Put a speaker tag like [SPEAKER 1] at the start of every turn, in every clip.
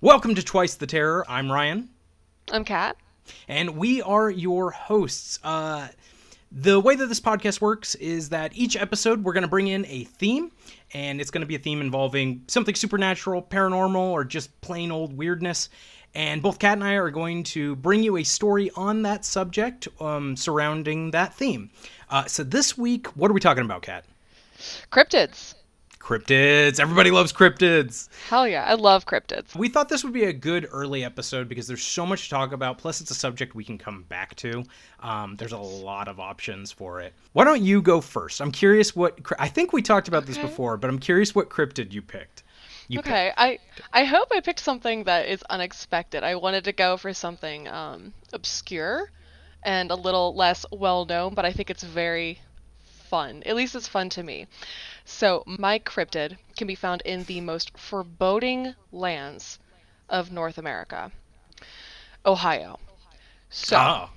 [SPEAKER 1] Welcome to Twice the Terror. I'm Ryan.
[SPEAKER 2] I'm Kat.
[SPEAKER 1] And we are your hosts. The way that this podcast works is that each episode we're going to bring in a theme, and it's going to be a theme involving something supernatural, paranormal, or just plain old weirdness. And both Kat and I are going to bring you a story on that subject surrounding that theme. So this week, what are we talking about, Kat?
[SPEAKER 2] Cryptids.
[SPEAKER 1] Cryptids. Everybody loves cryptids.
[SPEAKER 2] Hell yeah, I love cryptids.
[SPEAKER 1] We thought this would be a good early episode because there's so much to talk about. Plus, it's a subject we can come back to. There's a lot of options for it. Why don't you go first? I'm curious I think we talked about this before, but I'm curious what cryptid you picked.
[SPEAKER 2] I hope I picked something that is unexpected. I wanted to go for something obscure and a little less well-known, but I think it's very fun. At least it's fun to me. So my cryptid can be found in the most foreboding lands of North America, Ohio. So,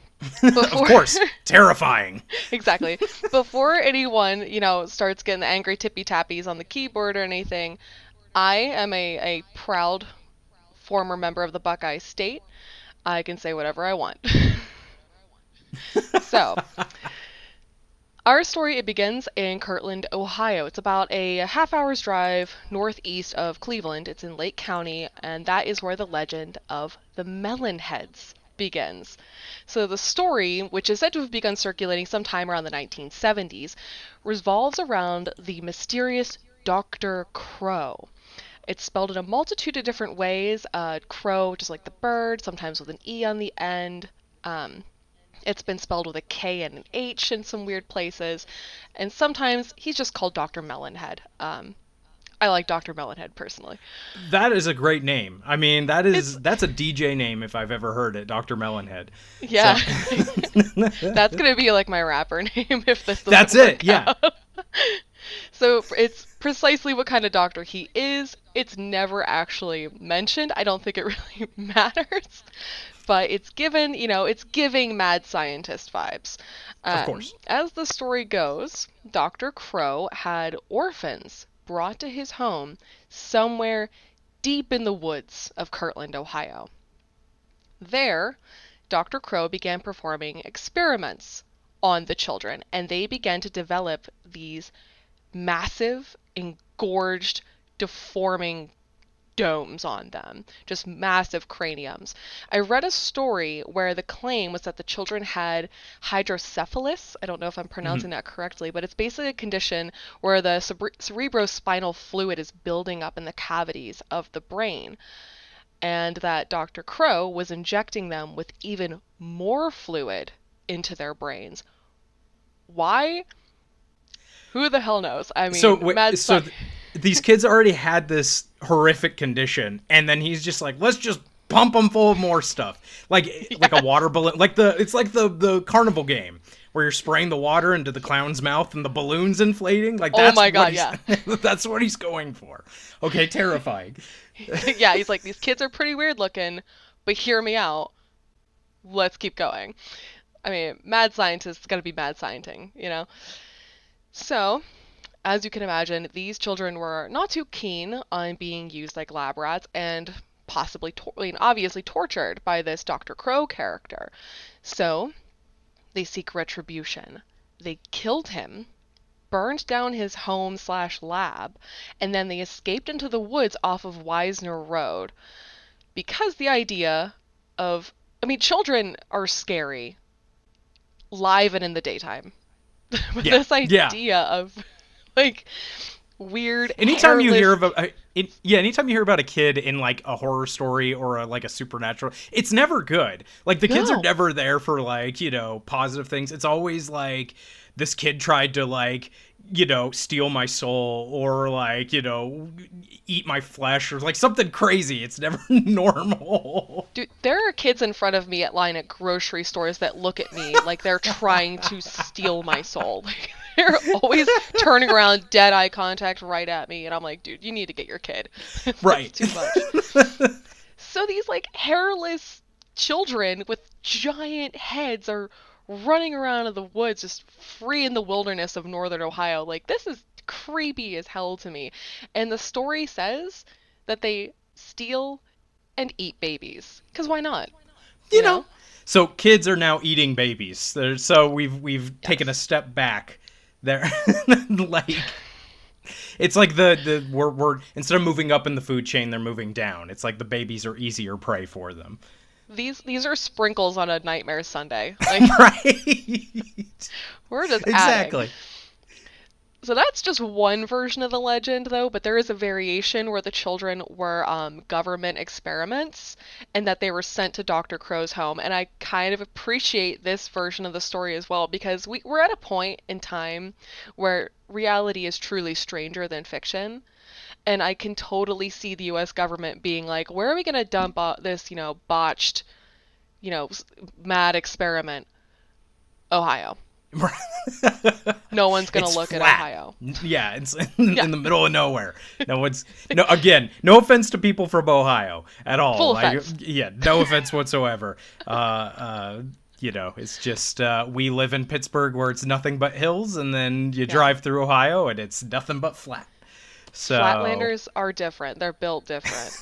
[SPEAKER 1] of course, terrifying.
[SPEAKER 2] Exactly. Before anyone, starts getting the angry tippy-tappies on the keyboard or anything, I am a proud former member of the Buckeye State. I can say whatever I want. So, our story, it begins in Kirtland, Ohio. It's about a half-hour's drive northeast of Cleveland. It's in Lake County, and that is where the legend of the Melonheads begins. So the story, which is said to have begun circulating sometime around the 1970s, revolves around the mysterious Dr. Crow. It's spelled in a multitude of different ways. Crow, just like the bird, sometimes with an E on the end. It's been spelled with a K and an H in some weird places. And sometimes he's just called Dr. Melonhead. I like Dr. Melonhead personally.
[SPEAKER 1] That is a great name. I mean, that's a DJ name if I've ever heard it, Dr. Melonhead.
[SPEAKER 2] Yeah. So. That's going to be like my rapper name if this doesn't
[SPEAKER 1] That's
[SPEAKER 2] work
[SPEAKER 1] it, yeah.
[SPEAKER 2] out. So it's precisely what kind of doctor he is. It's never actually mentioned. I don't think it really matters. But it's giving mad scientist vibes.
[SPEAKER 1] Of course.
[SPEAKER 2] As the story goes, Dr. Crow had orphans brought to his home somewhere deep in the woods of Kirtland, Ohio. There, Dr. Crow began performing experiments on the children, and they began to develop these massive, engorged, deforming domes on them, just massive craniums. I read a story where the claim was that the children had hydrocephalus. I don't know if I'm pronouncing that correctly, but it's basically a condition where the cerebrospinal fluid is building up in the cavities of the brain, and that Dr. Crow was injecting them with even more fluid into their brains. Why? Who the hell knows? I mean,
[SPEAKER 1] these kids already had this horrific condition, and then he's just like, let's just pump them full of more stuff, like a water balloon, it's like the carnival game where you're spraying the water into the clown's mouth and the balloon's inflating. Like, that's, oh my God, yeah. That's what he's going for. Okay, terrifying.
[SPEAKER 2] Yeah, he's like, these kids are pretty weird looking, but hear me out. Let's keep going. I mean, mad scientists gotta be mad scienting, So, as you can imagine, these children were not too keen on being used like lab rats and possibly, obviously tortured by this Dr. Crow character. So, they seek retribution. They killed him, burned down his home/lab, and then they escaped into the woods off of Wisner Road. Because the idea of, children are scary, live and in the daytime. But this idea of weird.
[SPEAKER 1] Anytime you hear about a kid in like a horror story or a supernatural, it's never good. Like, the kids are never there for positive things. It's always like, this kid tried to steal my soul or eat my flesh or something crazy. It's never normal.
[SPEAKER 2] Dude, there are kids in front of me at grocery stores that look at me like they're trying to steal my soul. They're always turning around, dead eye contact right at me, and I'm like, dude, you need to get your kid.
[SPEAKER 1] Right.
[SPEAKER 2] Too much. So these hairless children with giant heads are running around in the woods, just free in the wilderness of northern Ohio. This is creepy as hell to me. And the story says that they steal and eat babies. Because why not?
[SPEAKER 1] You know. So kids are now eating babies. So we've taken a
[SPEAKER 2] Yes.
[SPEAKER 1] step back there. Like it's like we're instead of moving up in the food chain, they're moving down. It's like the babies are easier prey for them.
[SPEAKER 2] These are sprinkles on a nightmare Sunday. Like,
[SPEAKER 1] Right.
[SPEAKER 2] we're just adding.
[SPEAKER 1] Exactly.
[SPEAKER 2] So that's just one version of the legend, though, but there is a variation where the children were government experiments and that they were sent to Dr. Crow's home. And I kind of appreciate this version of the story as well because we're at a point in time where reality is truly stranger than fiction. And I can totally see the US government being like, where are we going to dump this, botched, mad experiment? Ohio. No one's gonna
[SPEAKER 1] It's
[SPEAKER 2] look at
[SPEAKER 1] flat.
[SPEAKER 2] Ohio.
[SPEAKER 1] Yeah, it's in the middle of nowhere. Again, no offense to people from Ohio at all.
[SPEAKER 2] Full
[SPEAKER 1] Like,
[SPEAKER 2] offense.
[SPEAKER 1] yeah, no offense whatsoever. It's just we live in Pittsburgh where it's nothing but hills, and then you drive through Ohio and it's nothing but flat. So
[SPEAKER 2] Flatlanders are different. They're built different.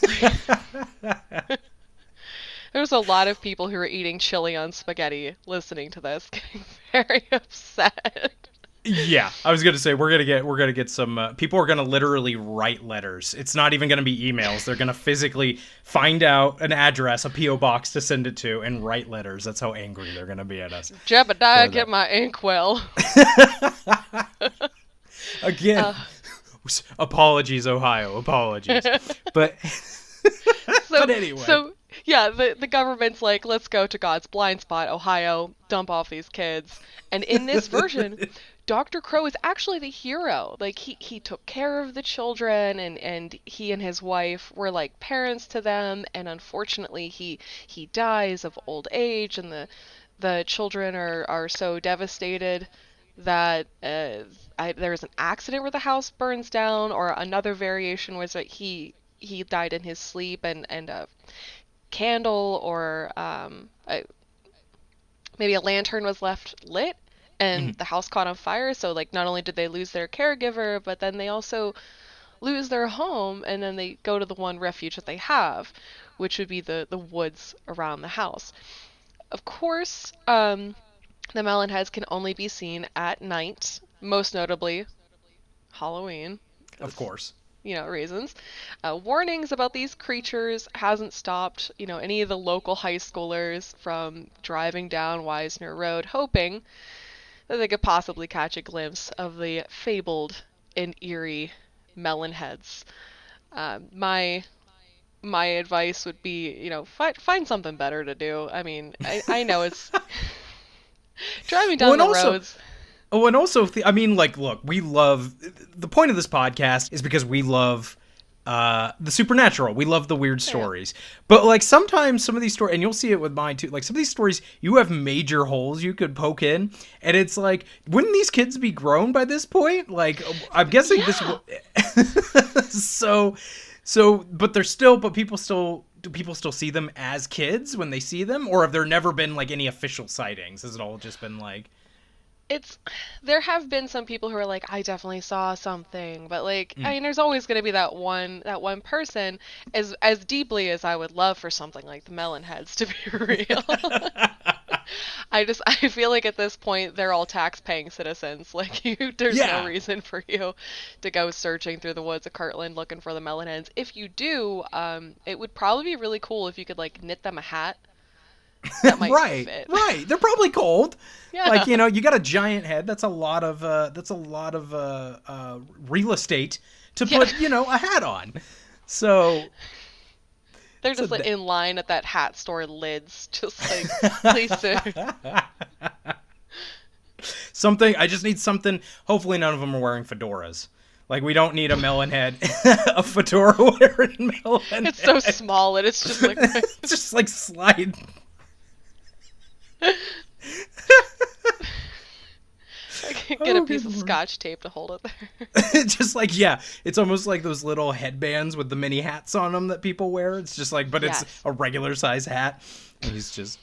[SPEAKER 2] There's a lot of people who are eating chili on spaghetti listening to this, getting very upset.
[SPEAKER 1] Yeah, I was gonna say we're gonna get some people are gonna literally write letters. It's not even gonna be emails. They're gonna physically find out an address, a PO box to send it to, and write letters. That's how angry they're gonna be at us.
[SPEAKER 2] Jebediah, get my inkwell.
[SPEAKER 1] Again, apologies, Ohio, apologies. But but anyway,
[SPEAKER 2] So yeah, the government's like, let's go to God's blind spot, Ohio, dump off these kids. And in this version, Dr. Crow is actually the hero. Like he took care of the children and he and his wife were like parents to them, and unfortunately he dies of old age, and the children are so devastated that there's an accident where the house burns down, or another variation was that he died in his sleep, and a candle or maybe a lantern was left lit and the house caught on fire. So like not only did they lose their caregiver, but then they also lose their home, and then they go to the one refuge that they have, which would be the woods around the house. Of course, the melonheads can only be seen at night, most notably Halloween.
[SPEAKER 1] of course.
[SPEAKER 2] Reasons. Warnings about these creatures hasn't stopped, any of the local high schoolers from driving down Wisner Road hoping that they could possibly catch a glimpse of the fabled and eerie melonheads. My advice would be, find something better to do. I mean, I know it's driving down the roads.
[SPEAKER 1] Oh, and also, I mean, like, look, we love, the point of this podcast is because we love the supernatural. We love the weird stories. But, like, sometimes some of these stories, and you'll see it with mine, too, like, some of these stories, you have major holes you could poke in, and it's like, wouldn't these kids be grown by this point? Like, I'm guessing this... But people still... Do people still see them as kids when they see them? Or have there never been, like, any official sightings? Has it all just been, like...
[SPEAKER 2] There have been some people who are like, I definitely saw something, but like, I mean, there's always going to be that one person. As deeply as I would love for something like the Melonheads to be real, I feel like at this point they're all tax-paying citizens. Like, there's no reason for you to go searching through the woods of Kirtland looking for the Melonheads. If you do, it would probably be really cool if you could like knit them a hat. That might fit.
[SPEAKER 1] Right. They're probably cold.
[SPEAKER 2] Yeah.
[SPEAKER 1] Like, you got a giant head. That's a lot of real estate to put, a hat on. So
[SPEAKER 2] they're just in line at that hat store lids, just like, please sir.
[SPEAKER 1] I just need something. Hopefully none of them are wearing fedoras. Like, we don't need a melon head, a fedora wearing melon head.
[SPEAKER 2] It's so small and it's just like
[SPEAKER 1] it's just like slide.
[SPEAKER 2] I can get a piece of scotch tape to hold it there.
[SPEAKER 1] It's just like, it's almost like those little headbands with the mini hats on them that people wear. It's just like, but it's a regular size hat. And they're just,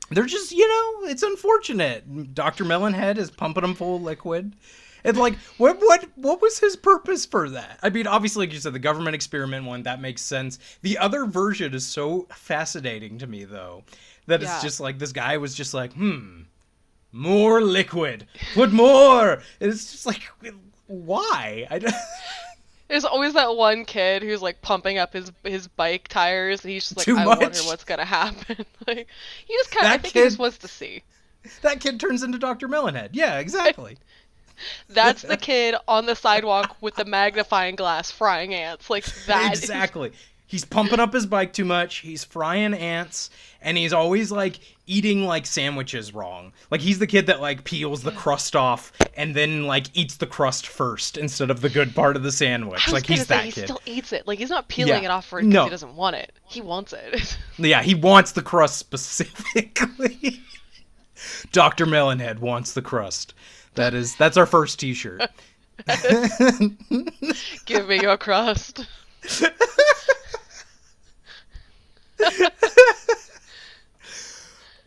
[SPEAKER 1] it's unfortunate. Dr. Melonhead is pumping them full of liquid. And like, what was his purpose for that? I mean, obviously, like you said, the government experiment one, that makes sense. The other version is so fascinating to me, though, that it's just like this guy was just like, more liquid, put more. And it's just like, why?
[SPEAKER 2] There's always that one kid who's like pumping up his bike tires, and he's just like,
[SPEAKER 1] Too
[SPEAKER 2] I
[SPEAKER 1] much.
[SPEAKER 2] wonder what's gonna happen. Like, he just kind of, I think he just wants to see.
[SPEAKER 1] That kid turns into Dr. Melonhead. Yeah, exactly.
[SPEAKER 2] That's the kid on the sidewalk with the magnifying glass frying ants. Like that.
[SPEAKER 1] Exactly. He's pumping up his bike too much. He's frying ants, and he's always like eating like sandwiches wrong. Like he's the kid that like peels the crust off and then like eats the crust first instead of the good part of the sandwich. Like he's that kid.
[SPEAKER 2] He still eats it. Like he's not peeling it off for it because he doesn't want it. He wants it.
[SPEAKER 1] Yeah, he wants the crust specifically. Dr. Melonhead wants the crust. That's our first t-shirt.
[SPEAKER 2] Give me your crust.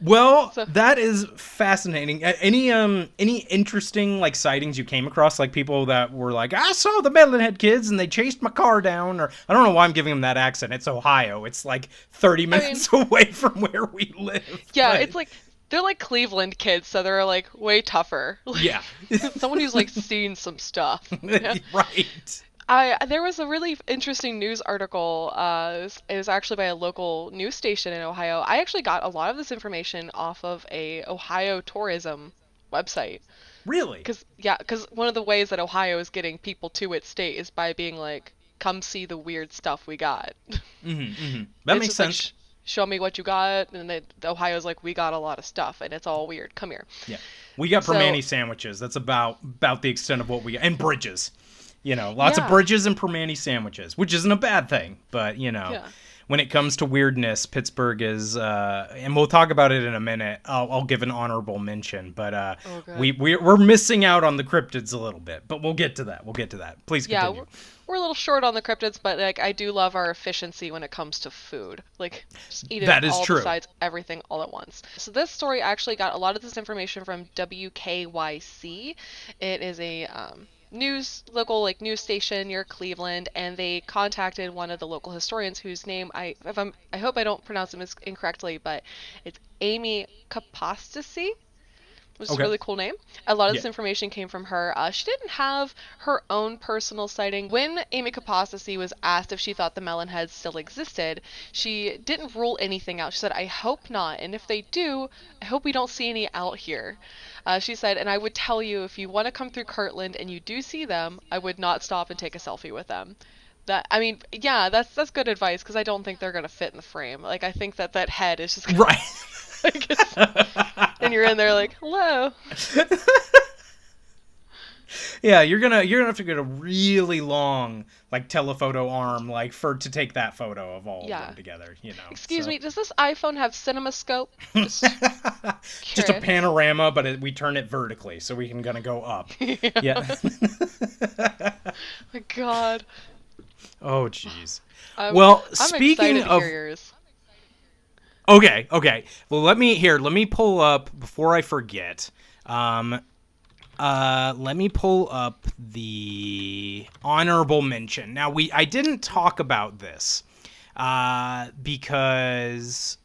[SPEAKER 1] Well, that is fascinating. Any interesting like sightings you came across, like people that were like, I saw the Melonhead kids and they chased my car down, or I don't know why I'm giving them that accent. It's Ohio. It's like 30 minutes away from where we live.
[SPEAKER 2] Yeah, it's like they're like Cleveland kids, so they're like way tougher.
[SPEAKER 1] Yeah.
[SPEAKER 2] Someone who's like seen some stuff. Yeah.
[SPEAKER 1] Right.
[SPEAKER 2] There was a really interesting news article. It was actually by a local news station in Ohio. I actually got a lot of this information off of a Ohio tourism website.
[SPEAKER 1] Really?
[SPEAKER 2] Because one of the ways that Ohio is getting people to its state is by being like, come see the weird stuff we got.
[SPEAKER 1] That makes sense.
[SPEAKER 2] Like, show me what you got, and Ohio's like, we got a lot of stuff, and it's all weird. Come here.
[SPEAKER 1] Yeah, we got Permane sandwiches. That's about the extent of what we got, and bridges. You know, lots of bridges and Permane sandwiches, which isn't a bad thing. But, you know, when it comes to weirdness, Pittsburgh is, and we'll talk about it in a minute. I'll give an honorable mention. But we're missing out on the cryptids a little bit. But we'll get to that. Please continue.
[SPEAKER 2] Yeah, we're a little short on the cryptids, but like I do love our efficiency when it comes to food. Like, just eat it all besides everything all at once. So this story actually got a lot of this information from WKYC. It is a local news station near Cleveland, and they contacted one of the local historians whose name I hope I don't pronounce him incorrectly, but it's Amy Kapostasi, which is a really cool name. A lot of this information came from her. She didn't have her own personal sighting. When Amy Kapostasi was asked if she thought the Melonheads still existed, she didn't rule anything out. She said, I hope not, and if they do, I hope we don't see any out here. She said, and I would tell you, if you want to come through Kirtland and you do see them, I would not stop and take a selfie with them. That's good advice, because I don't think they're going to fit in the frame. Like, I think that head is just gonna, and you're in there like, hello.
[SPEAKER 1] Yeah, you're gonna have to get a really long telephoto arm to take that photo of all of them together. You know.
[SPEAKER 2] Excuse me, does this iPhone have CinemaScope?
[SPEAKER 1] Just a panorama, but we turn it vertically so we can go up. Yeah.
[SPEAKER 2] My God.
[SPEAKER 1] Oh jeez.
[SPEAKER 2] I'm
[SPEAKER 1] speaking of
[SPEAKER 2] yours.
[SPEAKER 1] Okay. Well, let me pull up before I forget. Let me pull up the honorable mention. Now, I didn't talk about this because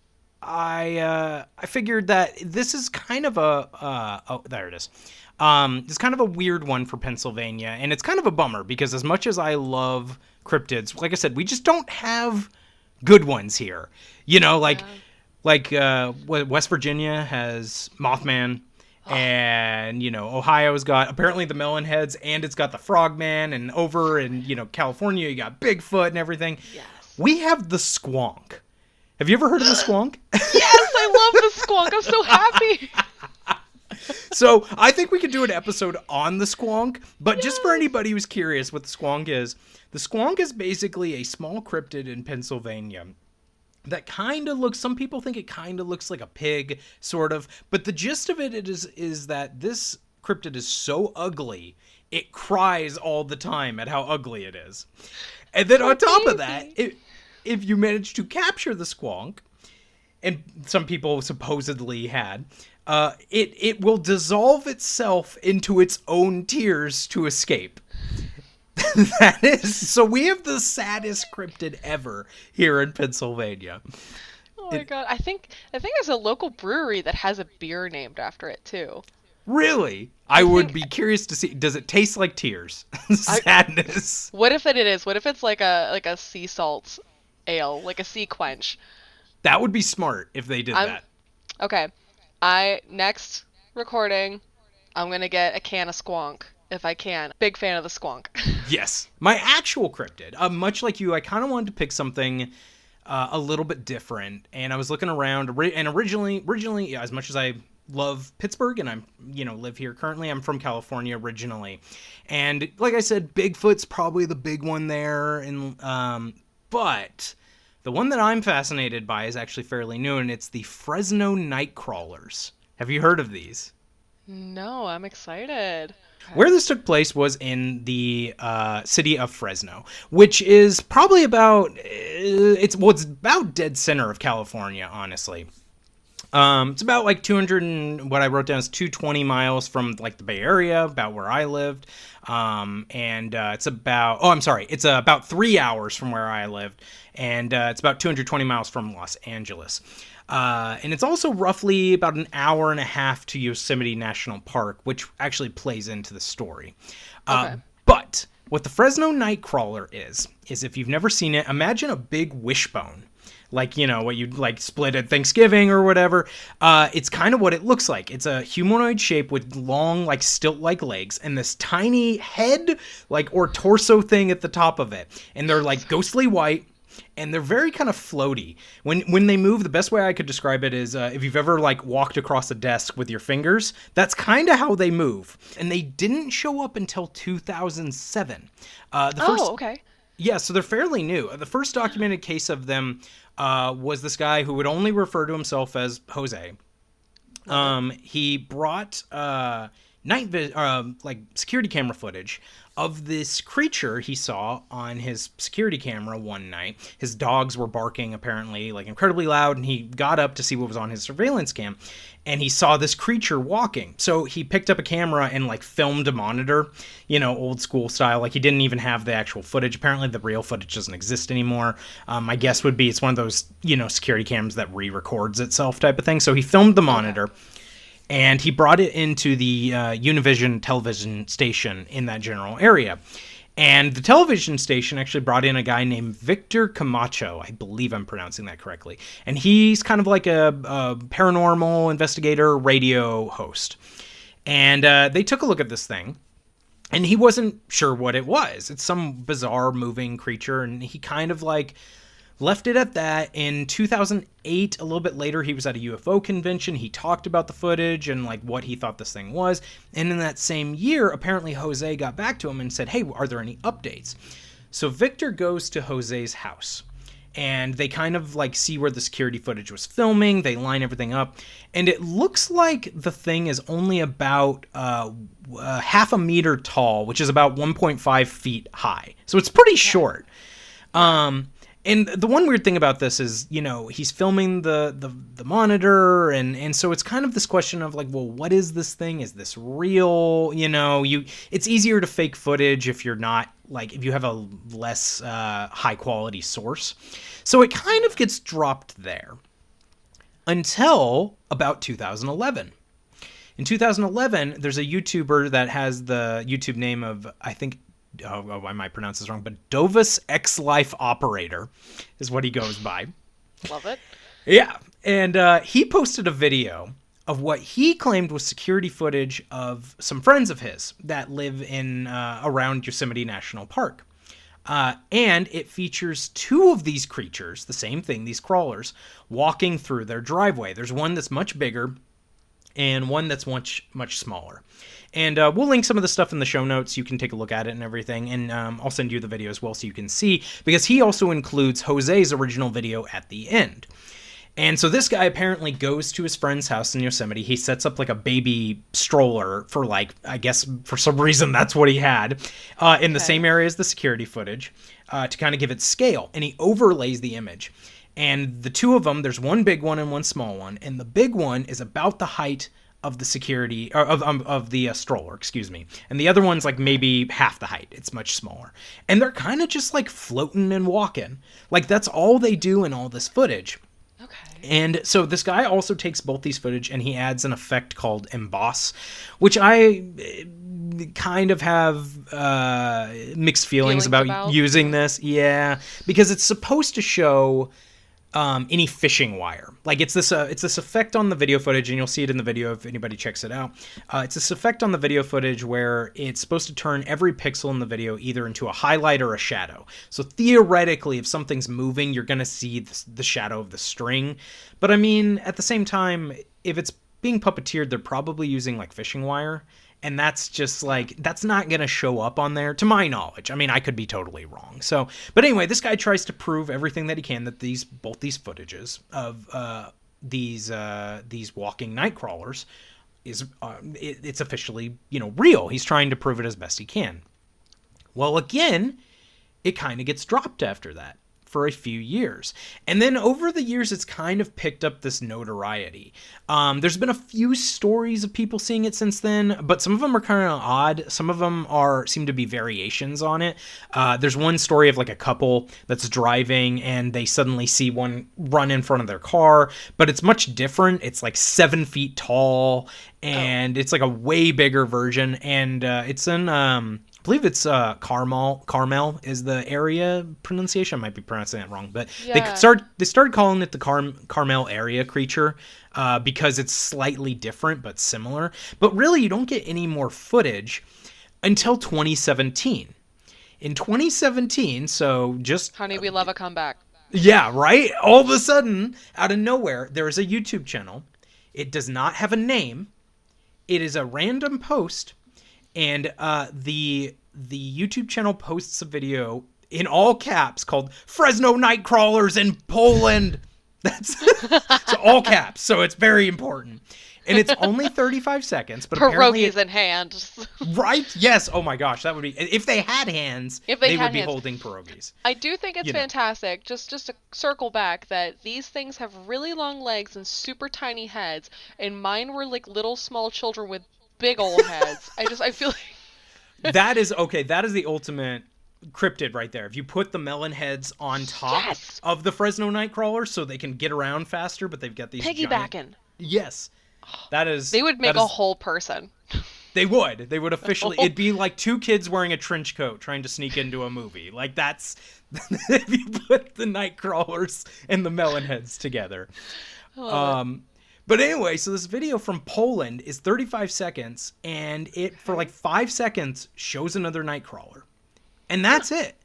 [SPEAKER 1] I figured that this is kind of there it is. It's kind of a weird one for Pennsylvania, and it's kind of a bummer because as much as I love cryptids, like I said, we just don't have good ones here. You know, West Virginia has Mothman. And, Ohio's got apparently the Melonheads, and it's got the Frogman, and over in, California, you got Bigfoot and everything. Yes. We have the Squonk. Have you ever heard of the Squonk?
[SPEAKER 2] Yes, I love the Squonk. I'm so happy.
[SPEAKER 1] So I think we could do an episode on the Squonk, but just for anybody who's curious what the Squonk is basically a small cryptid in Pennsylvania that kind of looks, some people think it kind of looks like a pig, sort of. But the gist of it is that this cryptid is so ugly, it cries all the time at how ugly it is. And then on top of that, if you manage to capture the Squonk, and some people supposedly had, It will dissolve itself into its own tears to escape. That is, so we have the saddest cryptid ever here in Pennsylvania.
[SPEAKER 2] Oh my God. I think there's a local brewery that has a beer named after it too.
[SPEAKER 1] Really? I would be curious to see. Does it taste like tears? Sadness.
[SPEAKER 2] What if it is? What if it's like a sea salt ale, like a sea quench?
[SPEAKER 1] That would be smart if they did that.
[SPEAKER 2] Okay. Next recording, I'm gonna get a can of squonk if I can. Big fan of the squonk.
[SPEAKER 1] Yes. My actual cryptid, much like you, I kind of wanted to pick something a little bit different, and I was looking around, and originally, yeah, as much as I love Pittsburgh and live here currently, I'm from California originally, and like I said, Bigfoot's probably the big one there, and but the one that I'm fascinated by is actually fairly new, and it's the Fresno nightcrawlers. Have you heard of these?
[SPEAKER 2] No, I'm excited.
[SPEAKER 1] Where this took place was in the city of Fresno, which is probably about it's about dead center of California, honestly. It's about like 200 and what I wrote down is 220 miles from like the Bay Area, about where I lived. It's about 3 hours from where I lived, and it's about 220 miles from Los Angeles. And it's also roughly about an hour and a half to Yosemite National Park, which actually plays into the story.
[SPEAKER 2] Okay.
[SPEAKER 1] But what the Fresno Nightcrawler is if you've never seen it, imagine a big wishbone. Like, what you'd like split at Thanksgiving or whatever. It's kind of what it looks like. It's a humanoid shape with long, like stilt-like legs and this tiny head, or torso thing at the top of it. And they're like ghostly white. And they're very kind of floaty. When they move, the best way I could describe it is if you've ever walked across a desk with your fingers, that's kind of how they move. And they didn't show up until 2007.
[SPEAKER 2] Okay.
[SPEAKER 1] Yeah, so they're fairly new. The first documented case of them was this guy who would only refer to himself as Jose. He brought security camera footage of this creature he saw on his security camera one night. His dogs were barking apparently incredibly loud, and he got up to see what was on his surveillance cam, and he saw this creature walking. So he picked up a camera and filmed a monitor, old school style. He didn't even have the actual footage. Apparently the real footage doesn't exist anymore. My guess would be it's one of those, security cams that re-records itself type of thing. So he filmed the monitor. And he brought it into the Univision television station in that general area. And the television station actually brought in a guy named Victor Camacho. I believe I'm pronouncing that correctly. And he's kind of like a paranormal investigator radio host. And they took a look at this thing. And he wasn't sure what it was. It's some bizarre moving creature. And he kind of left it at that. In 2008, a little bit later, he was at a UFO convention. He talked about the footage and what he thought this thing was. And in that same year, apparently Jose got back to him and said, hey, are there any updates? So Victor goes to Jose's house, and they kind of see where the security footage was filming. They line everything up, and it looks like the thing is only about half a meter tall, which is about 1.5 feet high. So it's pretty short. And the one weird thing about this is, he's filming the monitor, and so it's kind of this question of well, what is this thing? Is this real? It's easier to fake footage if you're not if you have a less high quality source. So it kind of gets dropped there until about 2011. In 2011, there's a YouTuber that has the YouTube name of, I think, I might pronounce this wrong, but Dovus X Life Operator is what he goes by.
[SPEAKER 2] Love it.
[SPEAKER 1] Yeah. And he posted a video of what he claimed was security footage of some friends of his that live in around Yosemite National Park. And it features two of these creatures, the same thing, these crawlers, walking through their driveway. There's one that's much bigger and one that's much, much smaller. And we'll link some of the stuff in the show notes. You can take a look at it and everything. And I'll send you the video as well so you can see, because he also includes Jose's original video at the end. And so this guy apparently goes to his friend's house in Yosemite. He sets up a baby stroller for I guess for some reason that's what he had in the same area as the security footage to kind of give it scale. And he overlays the image. And the two of them, there's one big one and one small one. And the big one is about the height of the security or of the stroller, excuse me, and the other one's like maybe half the height. It's much smaller, and they're kind of just like floating and walking. Like that's all they do in all this footage.
[SPEAKER 2] Okay.
[SPEAKER 1] And so this guy also takes both these footage and he adds an effect called emboss, which I kind of have mixed feelings about using this. Yeah, because it's supposed to show any fishing wire. Like it's this effect on the video footage, and you'll see it in the video if anybody checks it out. It's this effect on the video footage where it's supposed to turn every pixel in the video either into a highlight or a shadow. So theoretically, if something's moving, you're going to see the shadow of the string. But I mean, at the same time, if it's being puppeteered, they're probably using like fishing wire. And that's just like, that's not going to show up on there, to my knowledge. I mean, I could be totally wrong. So, but anyway, this guy tries to prove everything that he can that both these footages of these walking night crawlers is it's officially, real. He's trying to prove it as best he can. Well, again, it kind of gets dropped after that for a few years. And then over the years, it's kind of picked up this notoriety. There's been a few stories of people seeing it since then, but some of them are kind of odd. Some of them seem to be variations on it. There's one story of like a couple that's driving and they suddenly see one run in front of their car, but it's much different. It's like 7 feet tall and it's like a way bigger version. And it's in, I believe it's Carmel is the area pronunciation. I might be pronouncing that wrong, but they started calling it the Carmel area creature because it's slightly different but similar. But really, you don't get any more footage until 2017. In 2017, so just
[SPEAKER 2] Honey, we love a comeback.
[SPEAKER 1] Yeah, right? All of a sudden, out of nowhere, there is a YouTube channel. It does not have a name. It is a random post. And the YouTube channel posts a video in all caps called Fresno Nightcrawlers in Poland. That's so all caps. So it's very important. And it's only 35 seconds. But
[SPEAKER 2] pierogies in hand.
[SPEAKER 1] Right? Yes. Oh my gosh. That would be, if they had hands, they would be holding pierogies.
[SPEAKER 2] I do think it's fantastic. Just to circle back that these things have really long legs and super tiny heads. And mine were like little small children with big old heads. I feel like
[SPEAKER 1] that is the ultimate cryptid right there. If you put the melon heads on top of the Fresno Nightcrawlers so they can get around faster, but they've got these
[SPEAKER 2] piggybacking.
[SPEAKER 1] Yes. That is
[SPEAKER 2] they would make a whole person.
[SPEAKER 1] They would officially it'd be like two kids wearing a trench coat trying to sneak into a movie. Like that's if you put the Nightcrawlers and the melon heads together. But anyway, so this video from Poland is 35 seconds, and it, for like 5 seconds, shows another Nightcrawler. And that's it.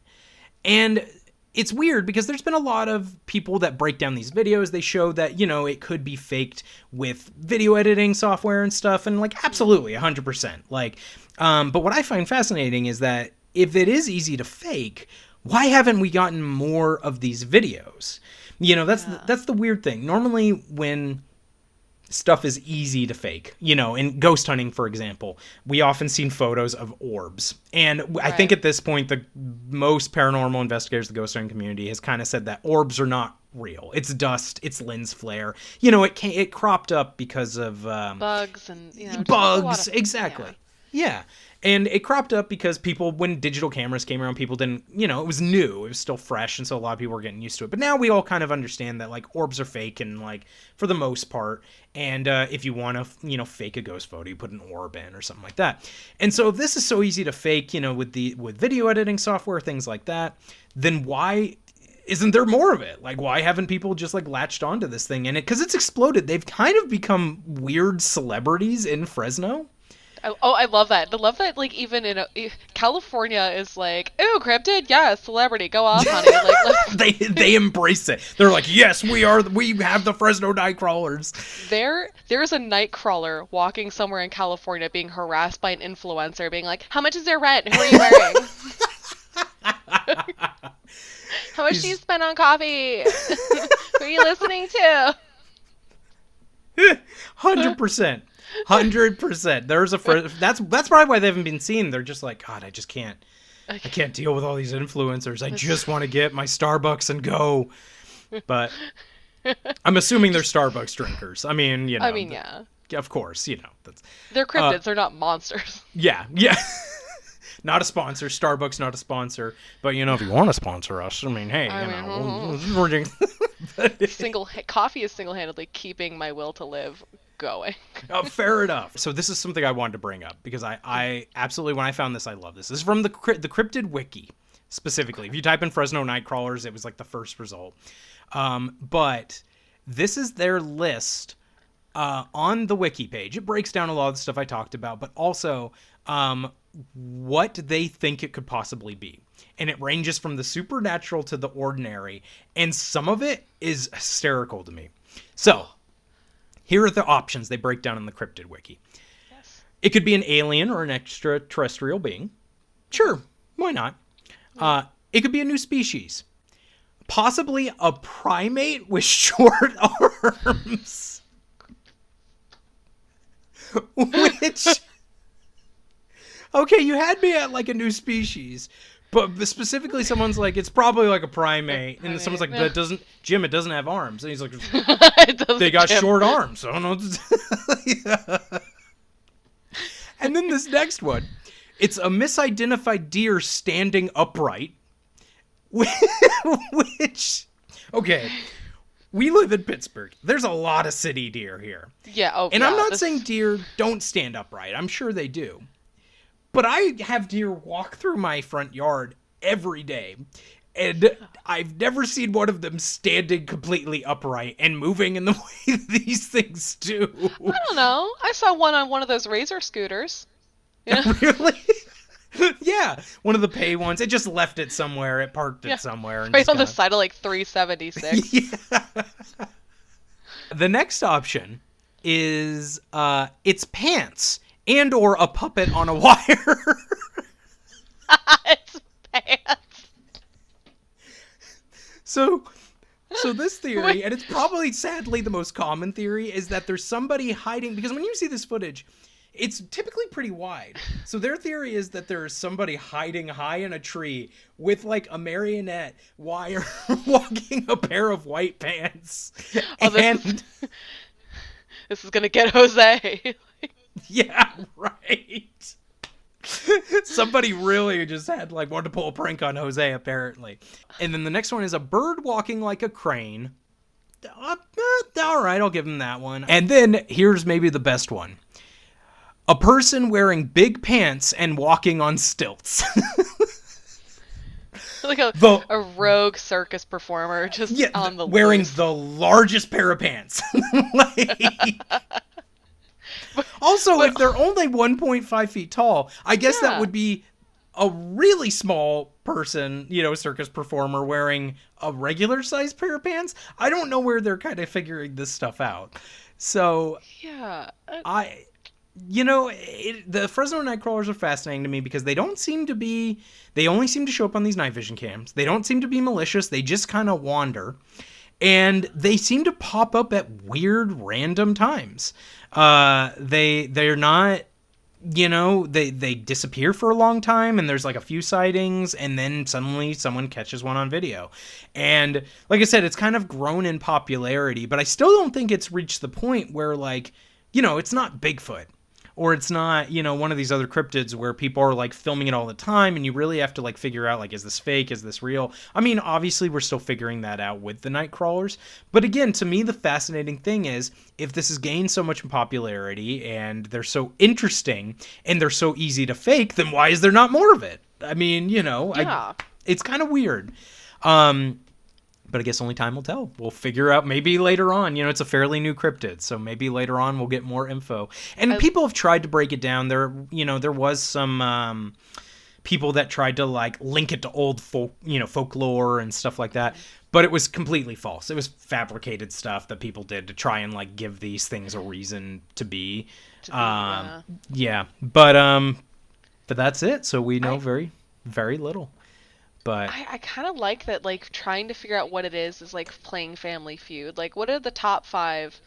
[SPEAKER 1] And it's weird because there's been a lot of people that break down these videos. They show that, it could be faked with video editing software and stuff. And like, absolutely, 100%. Like, but what I find fascinating is that if it is easy to fake, why haven't we gotten more of these videos? That's the weird thing. Normally when stuff is easy to fake, in ghost hunting, for example, we often seen photos of orbs. And I think at this point, the most paranormal investigators, the ghost hunting community, has kind of said that orbs are not real. It's dust. It's lens flare. It cropped up because of
[SPEAKER 2] bugs and
[SPEAKER 1] bugs. Exactly. Yeah. And it cropped up because people, when digital cameras came around, people didn't, it was new. It was still fresh. And so a lot of people were getting used to it. But now we all kind of understand that, like, orbs are fake and, like, for the most part. And if you want to, fake a ghost photo, you put an orb in or something like that. And so if this is so easy to fake, with video editing software, things like that, then why isn't there more of it? Like, why haven't people just, like, latched onto this thing? And because it's exploded. They've kind of become weird celebrities in Fresno.
[SPEAKER 2] Oh, I love that. I love that, like, even in California is like, ooh, cryptid? Yeah, celebrity. Go off, honey. Like,
[SPEAKER 1] they embrace it. They're like, yes, we have the Fresno Nightcrawlers.
[SPEAKER 2] There's a Nightcrawler walking somewhere in California being harassed by an influencer being like, how much is their rent? Who are you wearing? How much do you spend on coffee? Who are you listening to?
[SPEAKER 1] 100%. 100%. There's that's probably why they haven't been seen. They're just like, God, I can't deal with all these influencers. I just want to get my Starbucks and go. But I'm assuming they're Starbucks drinkers. I mean,
[SPEAKER 2] yeah.
[SPEAKER 1] of course, that's
[SPEAKER 2] They're cryptids. They're not monsters.
[SPEAKER 1] yeah. Not a sponsor. Starbucks not a sponsor. But if you want to sponsor us, I mean, hey,
[SPEAKER 2] Coffee is single-handedly keeping my will to live going.
[SPEAKER 1] Fair enough. So this is something I wanted to bring up because I absolutely, when I found this, I love this. This is from the Cryptid Wiki specifically. If you type in Fresno nightcrawlers, it was like the first result. But this is their list on the wiki page. It breaks down a lot of the stuff I talked about, but also what they think it could possibly be. And it ranges from the supernatural to the ordinary, and some of it is hysterical to me. So, here are the options they break down in the Cryptid Wiki. Yes. It could be an alien or an extraterrestrial being. Sure, why not? It could be a new species. Possibly a primate with short arms. Which... Okay, you had me at like a new species, but specifically someone's like, it's probably like a primate. And someone's like, it doesn't have arms. And he's like, they got short arms. I don't know. Yeah. And then this next one, it's a misidentified deer standing upright. Which, okay, we live in Pittsburgh. There's a lot of city deer here.
[SPEAKER 2] Yeah,
[SPEAKER 1] and I'm not saying deer don't stand upright. I'm sure they do. But I have deer walk through my front yard every day, and I've never seen one of them standing completely upright and moving in the way these things do.
[SPEAKER 2] I don't know. I saw one on one of those razor scooters.
[SPEAKER 1] Really? Yeah, one of the pay ones. It just left it somewhere. It parked it somewhere. And
[SPEAKER 2] right on the side of like 376.
[SPEAKER 1] Yeah. The next option is its pants. And or a puppet on a wire.
[SPEAKER 2] It's pants.
[SPEAKER 1] So this theory, and it's probably sadly the most common theory, is that there's somebody hiding, because when you see this footage, it's typically pretty wide. So their theory is that there is somebody hiding high in a tree with like a marionette wire walking a pair of white pants.
[SPEAKER 2] This is gonna get Jose.
[SPEAKER 1] Yeah, right. Somebody really just wanted to pull a prank on Jose, apparently. And then the next one is a bird walking like a crane. All right, I'll give him that one. And then here's maybe the best one. A person wearing big pants and walking on stilts.
[SPEAKER 2] Like a rogue circus performer just on the
[SPEAKER 1] wearing
[SPEAKER 2] loose.
[SPEAKER 1] The largest pair of pants. Also, if they're only 1.5 feet tall, I guess that would be a really small person, circus performer wearing a regular sized pair of pants. I don't know where they're kind of figuring this stuff out. So,
[SPEAKER 2] yeah,
[SPEAKER 1] the Fresno nightcrawlers are fascinating to me because they only seem to show up on these night vision cams. They don't seem to be malicious. They just kind of wander. And they seem to pop up at weird, random times. They're not, they disappear for a long time, and there's like a few sightings, and then suddenly someone catches one on video. And like I said, it's kind of grown in popularity, but I still don't think it's reached the point where it's not Bigfoot. Or it's not, one of these other cryptids where people are like filming it all the time and you really have to figure out is this fake? Is this real? I mean, obviously we're still figuring that out with the nightcrawlers. But again, to me, the fascinating thing is if this has gained so much popularity and they're so interesting and they're so easy to fake, then why is there not more of it? I mean, it's kind of weird. But I guess only time will tell. We'll figure out maybe later on. It's a fairly new cryptid, so maybe later on we'll get more info. And people have tried to break it down. There was some people that tried to link it to old folklore and stuff like that, but it was completely false. It was fabricated stuff that people did to try and give these things a reason to be. Yeah, but that's it. So we know very, very little. But
[SPEAKER 2] I kind of like that, trying to figure out what it is playing Family Feud. What are the top 5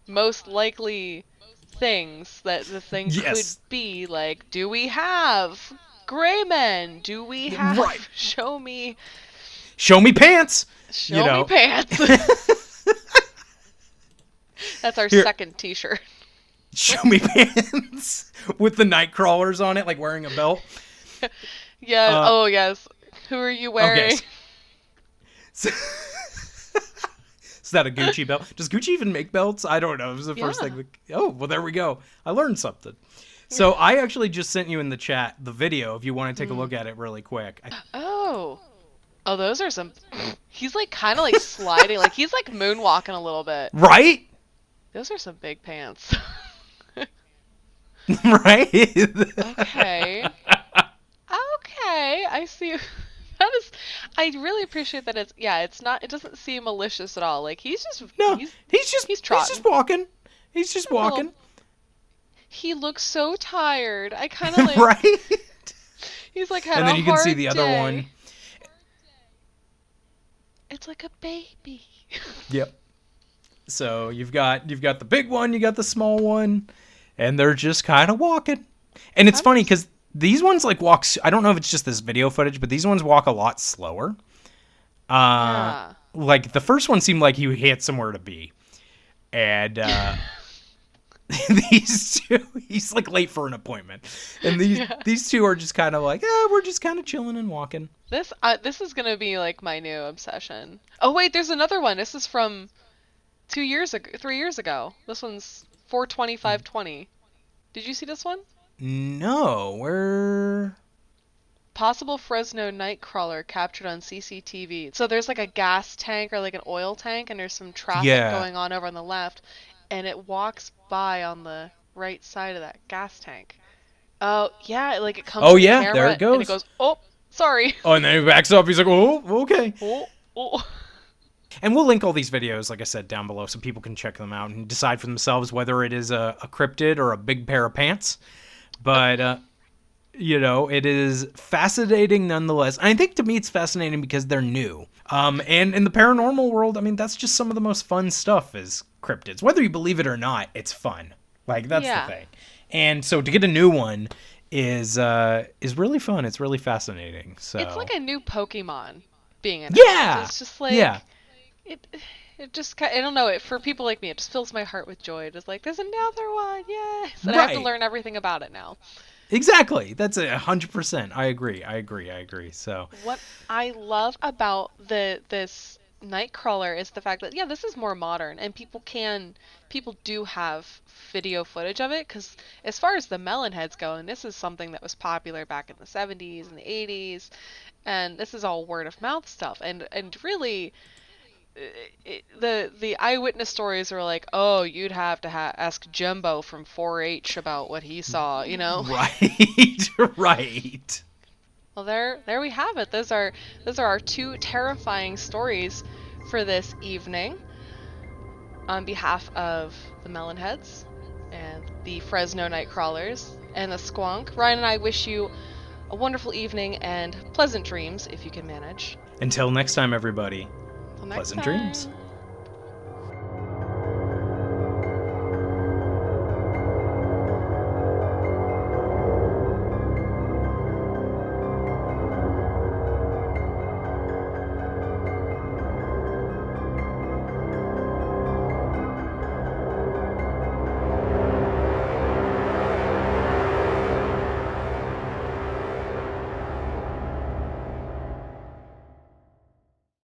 [SPEAKER 2] most likely things that the thing could be? Do we have gray men? Do we have show me
[SPEAKER 1] pants?
[SPEAKER 2] Show me pants. That's our second t-shirt.
[SPEAKER 1] show me pants with the nightcrawlers on it, like wearing a belt.
[SPEAKER 2] Yeah. Oh, yes. Who are you wearing?
[SPEAKER 1] Okay. So, is that a Gucci belt? Does Gucci even make belts? I don't know. It was the first thing. Oh, well, there we go. I learned something. So I actually just sent you in the chat the video if you want to take a look at it really quick.
[SPEAKER 2] Oh, those are some. He's like kind of like sliding, like he's like moonwalking a little bit.
[SPEAKER 1] Right?
[SPEAKER 2] Those are some big pants.
[SPEAKER 1] Right?
[SPEAKER 2] Okay. Okay, I see. That is. I really appreciate that. It's not. It doesn't seem malicious at all. Like he's just.
[SPEAKER 1] No,
[SPEAKER 2] he's
[SPEAKER 1] just walking. He's just walking.
[SPEAKER 2] He looks so tired. I kind of like.
[SPEAKER 1] Right?
[SPEAKER 2] He's like had
[SPEAKER 1] and then
[SPEAKER 2] a
[SPEAKER 1] you can
[SPEAKER 2] hard
[SPEAKER 1] see the other
[SPEAKER 2] day.
[SPEAKER 1] one.
[SPEAKER 2] It's like a baby.
[SPEAKER 1] Yep. So you've got the big one, you got the small one, and they're just kind of walking. And it's funny because these ones like walk. I don't know if it's just this video footage, but these ones walk a lot slower.
[SPEAKER 2] Yeah.
[SPEAKER 1] Like the first one seemed like he had somewhere to be, and these two, he's like late for an appointment, and these two are just kind of like, we're just kind of chilling and walking.
[SPEAKER 2] This is gonna be like my new obsession. Oh wait, there's another one. This is from 3 years ago. This one's 4/20/5/20. Did you see this one?
[SPEAKER 1] No, where?
[SPEAKER 2] Possible Fresno nightcrawler captured on CCTV. So there's like a gas tank or like an oil tank, and there's some traffic going on over on the left, and it walks by on the right side of that gas tank. Oh yeah, like it comes.
[SPEAKER 1] Oh
[SPEAKER 2] to the
[SPEAKER 1] yeah,
[SPEAKER 2] camera,
[SPEAKER 1] there it goes.
[SPEAKER 2] And it goes. Oh, sorry.
[SPEAKER 1] Oh, and then he backs up. He's like, oh, okay.
[SPEAKER 2] Oh.
[SPEAKER 1] And we'll link all these videos, like I said, down below so people can check them out and decide for themselves whether it is a cryptid or a big pair of pants. But, it is fascinating nonetheless. And I think to me it's fascinating because they're new. And in the paranormal world, I mean, that's just some of the most fun stuff is cryptids. Whether you believe it or not, it's fun. Like, that's the thing. And so to get a new one is really fun. It's really fascinating. So
[SPEAKER 2] it's like a new Pokemon being in
[SPEAKER 1] it.
[SPEAKER 2] It's just like it just, I don't know, for people like me, it just fills my heart with joy. It's like, there's another one, yes! And I have to learn everything about it now.
[SPEAKER 1] Exactly. That's 100%. I agree. So
[SPEAKER 2] what I love about this Nightcrawler is the fact that, this is more modern, and people do have video footage of it, because as far as the melon heads go, and this is something that was popular back in the 70s and the 80s, and this is all word of mouth stuff, and really the eyewitness stories are like, oh, you'd have to ask Jumbo from 4-H about what he saw,
[SPEAKER 1] Right.
[SPEAKER 2] Well, there we have it. Those are our two terrifying stories for this evening. On behalf of the Melonheads and the Fresno Nightcrawlers and the Squonk, Ryan and I wish you a wonderful evening and pleasant dreams if you can manage.
[SPEAKER 1] Until next time, everybody.
[SPEAKER 2] Till next
[SPEAKER 1] Pleasant
[SPEAKER 2] time.
[SPEAKER 1] dreams.